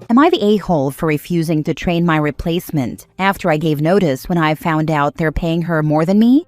Am I the a-hole for refusing to train my replacement after I gave notice when I found out they're paying her more than me?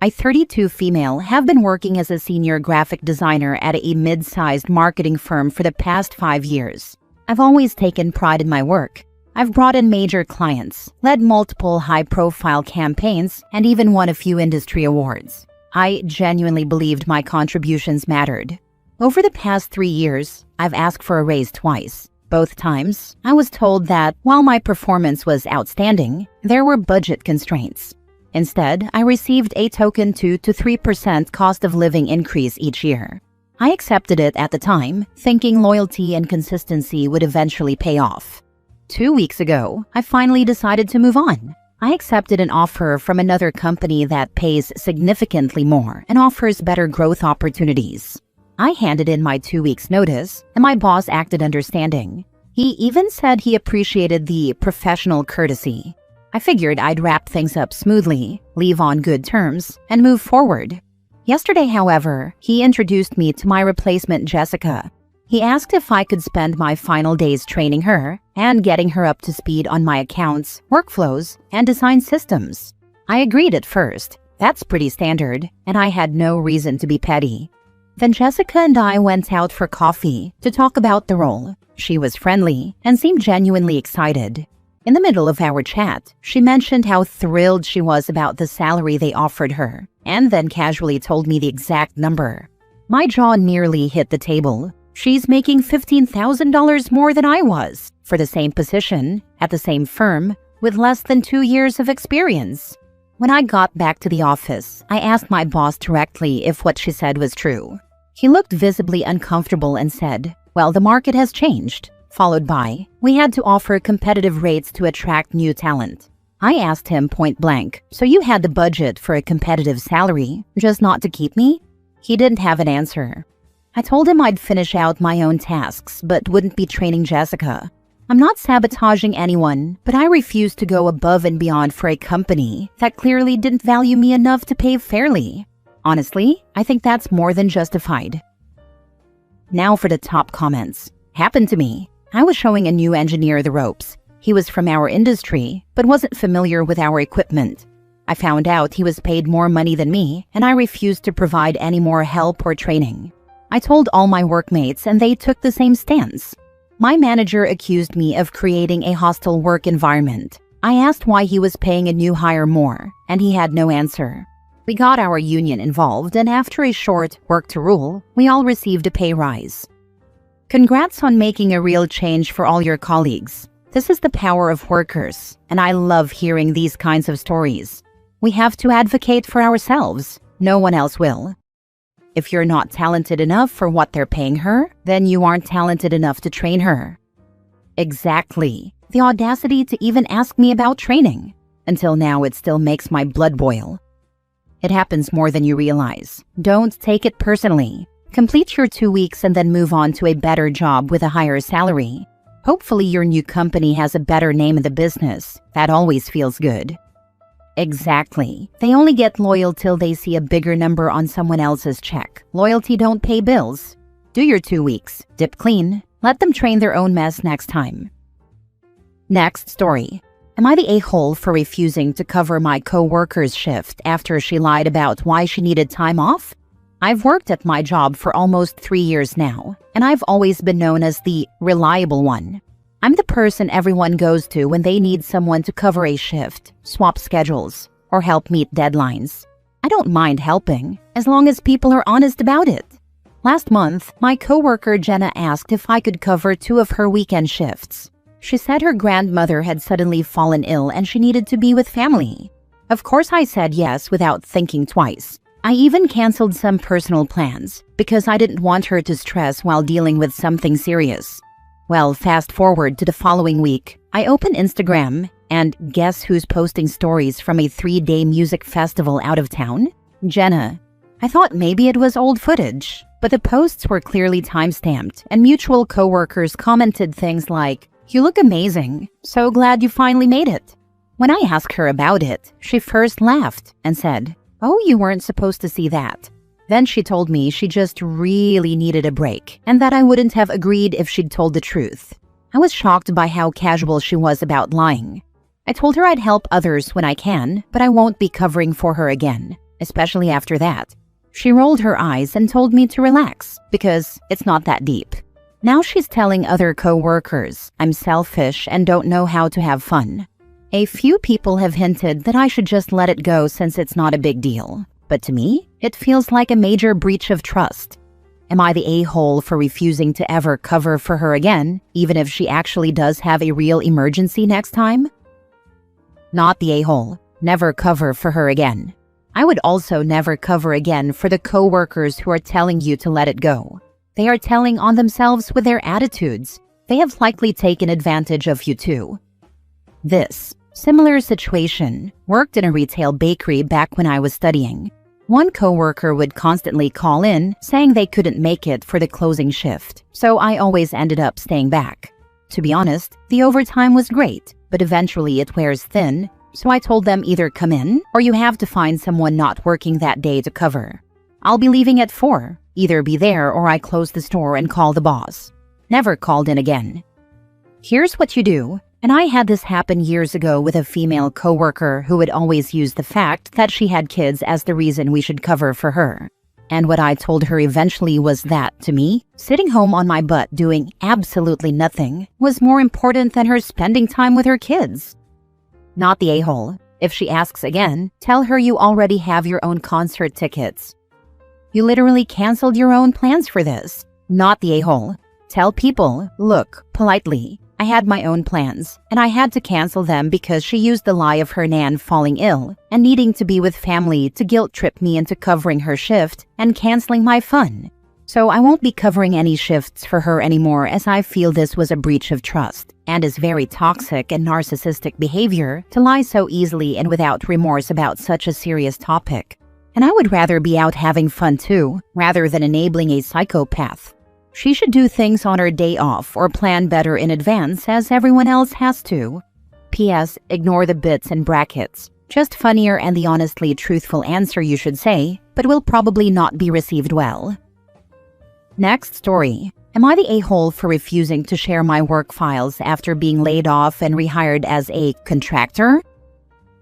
I, 32 female, have been working as a senior graphic designer at a mid-sized marketing firm for the past 5 years. I've always taken pride in my work. I've brought in major clients, led multiple high-profile campaigns, and even won a few industry awards. I genuinely believed my contributions mattered. Over the past 3 years, I've asked for a raise twice. Both times, I was told that while my performance was outstanding, there were budget constraints. Instead, I received a token 2 to 3% cost of living increase each year. I accepted it at the time, thinking loyalty and consistency would eventually pay off. 2 weeks ago, I finally decided to move on. I accepted an offer from another company that pays significantly more and offers better growth opportunities. I handed in my 2 weeks' notice, and my boss acted understanding. He even said he appreciated the professional courtesy. I figured I'd wrap things up smoothly, leave on good terms, and move forward. Yesterday, however, he introduced me to my replacement, Jessica. He asked if I could spend my final days training her and getting her up to speed on my accounts, workflows, and design systems. I agreed at first. That's pretty standard, and I had no reason to be petty. Then Jessica and I went out for coffee to talk about the role. She was friendly and seemed genuinely excited. In the middle of our chat, she mentioned how thrilled she was about the salary they offered her, and then casually told me the exact number. My jaw nearly hit the table. She's making $15,000 more than I was for the same position at the same firm with less than 2 years of experience. When I got back to the office, I asked my boss directly if what she said was true. He looked visibly uncomfortable and said, "Well, the market has changed," followed by, "We had to offer competitive rates to attract new talent." I asked him point blank, "So you had the budget for a competitive salary, just not to keep me?" He didn't have an answer. I told him I'd finish out my own tasks, but wouldn't be training Jessica. I'm not sabotaging anyone, but I refuse to go above and beyond for a company that clearly didn't value me enough to pay fairly. Honestly, I think that's more than justified. Now for the top comments. Happened to me. I was showing a new engineer the ropes. He was from our industry, but wasn't familiar with our equipment. I found out he was paid more money than me, and I refused to provide any more help or training. I told all my workmates, and they took the same stance. My manager accused me of creating a hostile work environment. I asked why he was paying a new hire more, and he had no answer. We got our union involved, and after a short work to rule, we all received a pay rise. Congrats on making a real change for all your colleagues. This is the power of workers, and I love hearing these kinds of stories. We have to advocate for ourselves. No one else will. If you're not talented enough for what they're paying her, then you aren't talented enough to train her. Exactly. The audacity to even ask me about training. Until now, it still makes my blood boil. It happens more than you realize. Don't take it personally. Complete your 2 weeks and then move on to a better job with a higher salary. Hopefully your new company has a better name in the business. That always feels good. Exactly. They only get loyal till they see a bigger number on someone else's check. Loyalty don't pay bills. Do your 2 weeks. Dip clean. Let them train their own mess next time. Next story. Am I the a-hole for refusing to cover my co-worker's shift after she lied about why she needed time off? I've worked at my job for almost 3 years now, and I've always been known as the reliable one. I'm the person everyone goes to when they need someone to cover a shift, swap schedules, or help meet deadlines. I don't mind helping, as long as people are honest about it. Last month, my coworker Jenna asked if I could cover 2 of her weekend shifts. She said her grandmother had suddenly fallen ill and she needed to be with family. Of course I said yes without thinking twice. I even canceled some personal plans because I didn't want her to stress while dealing with something serious. Well, fast forward to the following week. I open Instagram, and guess who's posting stories from a 3-day music festival out of town? Jenna. I thought maybe it was old footage, but the posts were clearly time-stamped, and mutual coworkers commented things like, "You look amazing. So glad you finally made it." When I asked her about it, she first laughed and said, "Oh, you weren't supposed to see that." Then she told me she just really needed a break and that I wouldn't have agreed if she'd told the truth. I was shocked by how casual she was about lying. I told her I'd help others when I can, but I won't be covering for her again, especially after that. She rolled her eyes and told me to relax, because it's not that deep. Now she's telling other co-workers I'm selfish and don't know how to have fun. A few people have hinted that I should just let it go since it's not a big deal. But to me, it feels like a major breach of trust. Am I the a-hole for refusing to ever cover for her again, even if she actually does have a real emergency next time? Not the a-hole. Never cover for her again. I would also never cover again for the co-workers who are telling you to let it go. They are telling on themselves with their attitudes. They have likely taken advantage of you too. This similar situation worked in a retail bakery back when I was studying. One coworker would constantly call in saying they couldn't make it for the closing shift, so I always ended up staying back. To be honest, the overtime was great, but eventually it wears thin, so I told them either come in or you have to find someone not working that day to cover. I'll be leaving at 4. Either be there or I close the store and call the boss. Never called in again. Here's what you do. And I had this happen years ago with a female coworker who would always use the fact that she had kids as the reason we should cover for her. And what I told her eventually was that, to me, sitting home on my butt doing absolutely nothing was more important than her spending time with her kids. Not the a-hole. If she asks again, tell her you already have your own concert tickets. You literally canceled your own plans for this. Not the a-hole. Tell people, look, politely, I had my own plans, and I had to cancel them because she used the lie of her nan falling ill and needing to be with family to guilt-trip me into covering her shift and canceling my fun. So I won't be covering any shifts for her anymore, as I feel this was a breach of trust and is very toxic and narcissistic behavior to lie so easily and without remorse about such a serious topic. And I would rather be out having fun too, rather than enabling a psychopath. She should do things on her day off or plan better in advance, as everyone else has to. P.S. Ignore the bits and brackets. Just funnier and the honestly truthful answer you should say, but will probably not be received well. Next story. Am I the a-hole for refusing to share my work files after being laid off and rehired as a contractor?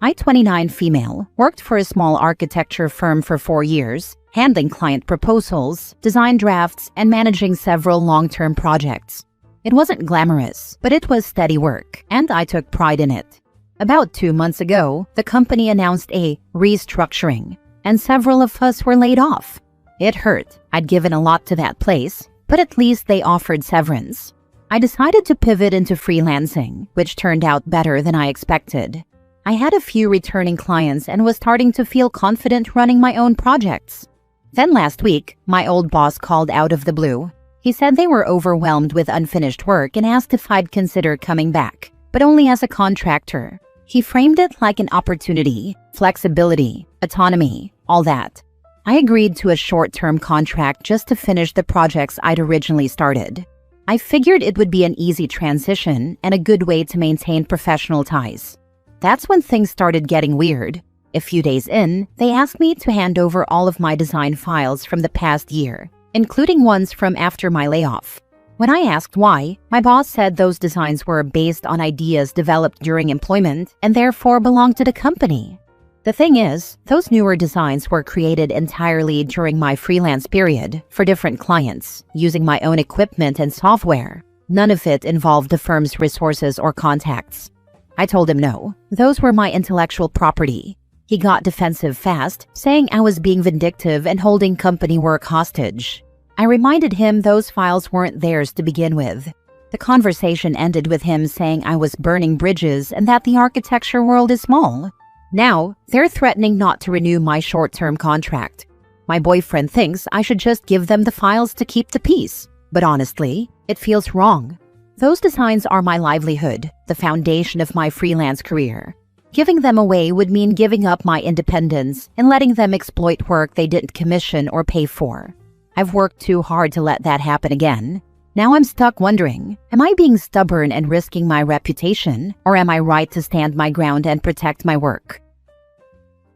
I, 29 female, worked for a small architecture firm for 4 years, handling client proposals, design drafts, and managing several long-term projects. It wasn't glamorous, but it was steady work, and I took pride in it. About 2 months ago, the company announced a restructuring, and several of us were laid off. It hurt. I'd given a lot to that place, but at least they offered severance. I decided to pivot into freelancing, which turned out better than I expected. I had a few returning clients and was starting to feel confident running my own projects. Then last week, my old boss called out of the blue. He said they were overwhelmed with unfinished work and asked if I'd consider coming back, but only as a contractor. He framed it like an opportunity, flexibility, autonomy, all that. I agreed to a short-term contract just to finish the projects I'd originally started. I figured it would be an easy transition and a good way to maintain professional ties. That's when things started getting weird. A few days in, they asked me to hand over all of my design files from the past year, including ones from after my layoff. When I asked why, my boss said those designs were based on ideas developed during employment and therefore belonged to the company. The thing is, those newer designs were created entirely during my freelance period for different clients, using my own equipment and software. None of it involved the firm's resources or contacts. I told him no, those were my intellectual property. He got defensive fast, saying I was being vindictive and holding company work hostage. I reminded him those files weren't theirs to begin with. The conversation ended with him saying I was burning bridges and that the architecture world is small. Now, they're threatening not to renew my short-term contract. My boyfriend thinks I should just give them the files to keep the peace. But honestly, it feels wrong. Those designs are my livelihood, the foundation of my freelance career. Giving them away would mean giving up my independence and letting them exploit work they didn't commission or pay for. I've worked too hard to let that happen again. Now I'm stuck wondering, am I being stubborn and risking my reputation, or am I right to stand my ground and protect my work?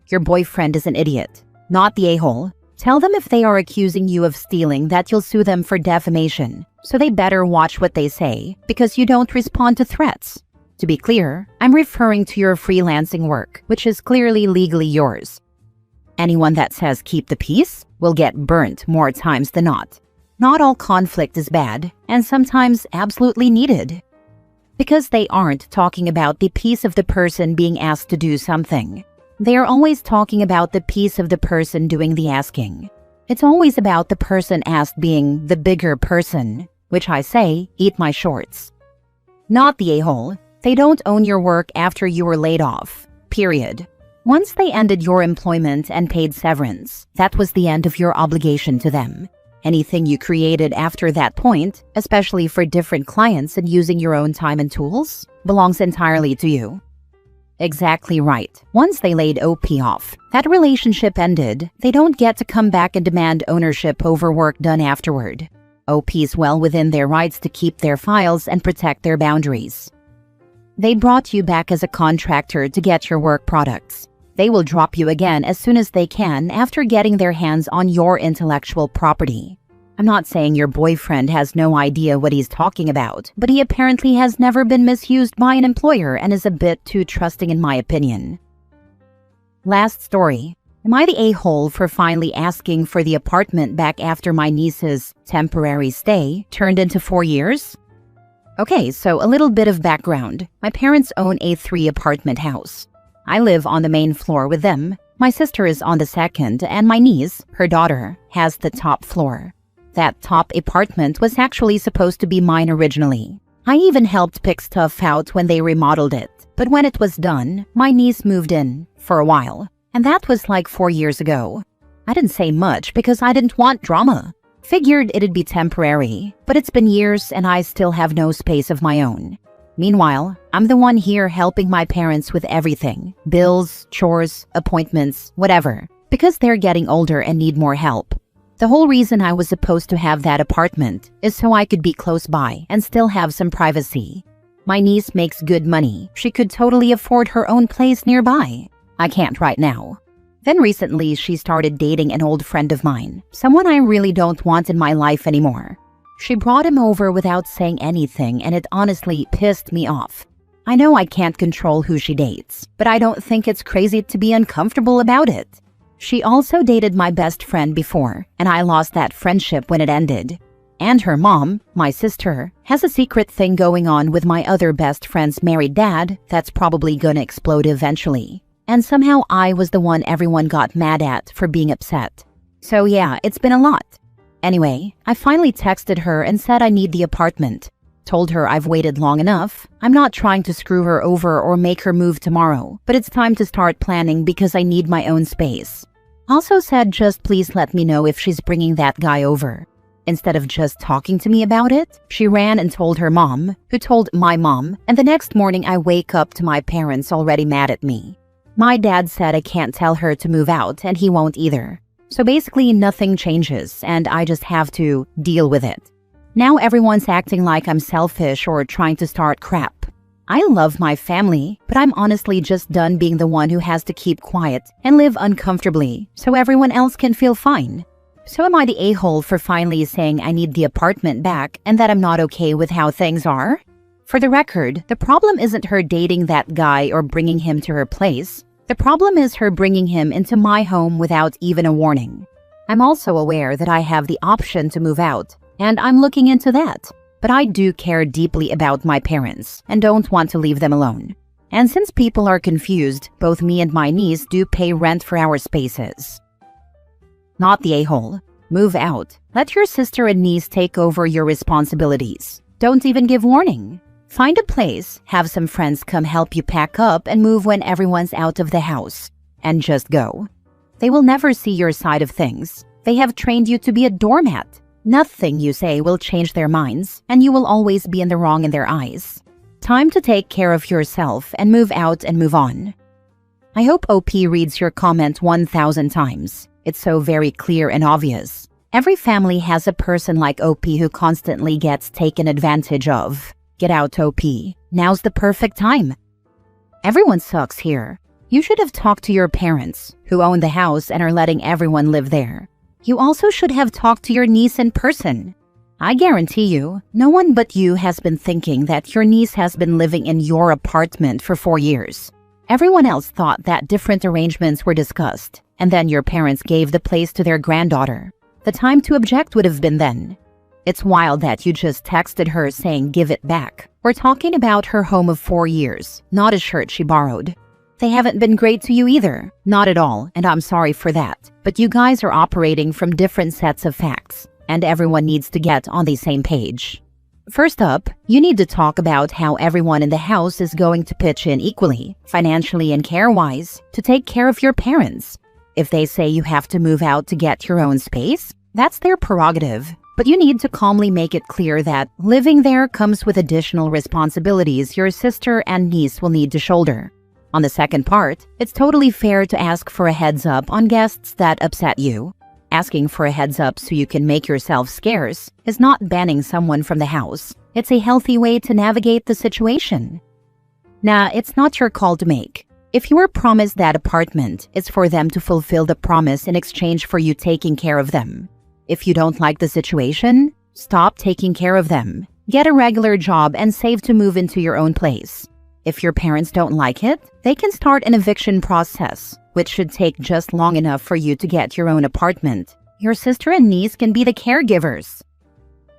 Your boyfriend is an idiot, not the a-hole. Tell them if they are accusing you of stealing that you'll sue them for defamation, so they better watch what they say because you don't respond to threats. To be clear, I'm referring to your freelancing work, which is clearly legally yours. Anyone that says keep the peace will get burnt more times than not. Not all conflict is bad, and sometimes absolutely needed. Because they aren't talking about the peace of the person being asked to do something. They are always talking about the peace of the person doing the asking. It's always about the person asked being the bigger person, which I say, eat my shorts. Not the a-hole. They don't own your work after you were laid off. Period. Once they ended your employment and paid severance, that was the end of your obligation to them. Anything you created after that point, especially for different clients and using your own time and tools, belongs entirely to you. Exactly right. Once they laid OP off, that relationship ended. They don't get to come back and demand ownership over work done afterward. OP's well within their rights to keep their files and protect their boundaries. They brought you back as a contractor to get your work products. They will drop you again as soon as they can after getting their hands on your intellectual property. I'm not saying your boyfriend has no idea what he's talking about, but he apparently has never been misused by an employer and is a bit too trusting in my opinion. Last story. Am I the a-hole for finally asking for the apartment back after my niece's temporary stay turned into 4 years? Okay, so a little bit of background. My parents own a 3-apartment house. I live on the main floor with them. My sister is on the second, and my niece, her daughter, has the top floor. That top apartment was actually supposed to be mine originally. I even helped pick stuff out when they remodeled it. But when it was done, my niece moved in for a while. And that was like 4 years ago. I didn't say much because I didn't want drama. Figured it'd be temporary, but it's been years and I still have no space of my own. Meanwhile, I'm the one here helping my parents with everything. Bills, chores, appointments, whatever. Because they're getting older and need more help. The whole reason I was supposed to have that apartment is so I could be close by and still have some privacy. My niece makes good money. She could totally afford her own place nearby. I can't right now. Then recently, she started dating an old friend of mine, someone I really don't want in my life anymore. She brought him over without saying anything, and it honestly pissed me off. I know I can't control who she dates, but I don't think it's crazy to be uncomfortable about it. She also dated my best friend before, and I lost that friendship when it ended. And her mom, my sister, has a secret thing going on with my other best friend's married dad that's probably gonna explode eventually. And somehow I was the one everyone got mad at for being upset. So yeah, it's been a lot. Anyway, I finally texted her and said I need the apartment. Told her I've waited long enough. I'm not trying to screw her over or make her move tomorrow, but it's time to start planning because I need my own space. Also said just please let me know if she's bringing that guy over. Instead of just talking to me about it, she ran and told her mom, who told my mom, and the next morning I wake up to my parents already mad at me. My dad said I can't tell her to move out and he won't either. So basically nothing changes and I just have to deal with it. Now everyone's acting like I'm selfish or trying to start crap. I love my family, but I'm honestly just done being the one who has to keep quiet and live uncomfortably so everyone else can feel fine. So am I the a-hole for finally saying I need the apartment back and that I'm not okay with how things are? For the record, the problem isn't her dating that guy or bringing him to her place. The problem is her bringing him into my home without even a warning. I'm also aware that I have the option to move out, and I'm looking into that. But I do care deeply about my parents and don't want to leave them alone. And since people are confused, both me and my niece do pay rent for our spaces. Not the a-hole. Move out. Let your sister and niece take over your responsibilities. Don't even give warning. Find a place, have some friends come help you pack up and move when everyone's out of the house. And just go. They will never see your side of things. They have trained you to be a doormat. Nothing you say will change their minds, and you will always be in the wrong in their eyes. Time to take care of yourself and move out and move on. I hope OP reads your comment 1,000 times. It's so very clear and obvious. Every family has a person like OP who constantly gets taken advantage of. Get out, OP. Now's the perfect time. Everyone sucks here. You should have talked to your parents, who own the house and are letting everyone live there. You also should have talked to your niece in person. I guarantee you, no one but you has been thinking that your niece has been living in your apartment for 4 years. Everyone else thought that different arrangements were discussed, and then your parents gave the place to their granddaughter. The time to object would have been then. It's wild that you just texted her saying give it back. We're talking about her home of 4 years, not a shirt she borrowed. They haven't been great to you either. Not at all, and I'm sorry for that. But you guys are operating from different sets of facts, and everyone needs to get on the same page. First up, you need to talk about how everyone in the house is going to pitch in equally, financially and care-wise, to take care of your parents. If they say you have to move out to get your own space, that's their prerogative. But you need to calmly make it clear that living there comes with additional responsibilities your sister and niece will need to shoulder. On the second part, it's totally fair to ask for a heads up on guests that upset you. Asking for a heads up so you can make yourself scarce is not banning someone from the house. It's a healthy way to navigate the situation. Nah, it's not your call to make. If you were promised that apartment, it's for them to fulfill the promise in exchange for you taking care of them. If you don't like the situation, stop taking care of them. Get a regular job and save to move into your own place. If your parents don't like it, they can start an eviction process, which should take just long enough for you to get your own apartment. Your sister and niece can be the caregivers.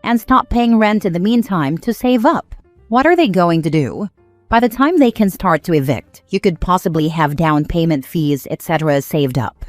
And stop paying rent in the meantime to save up. What are they going to do? By the time they can start to evict, you could possibly have down payment fees, etc. saved up.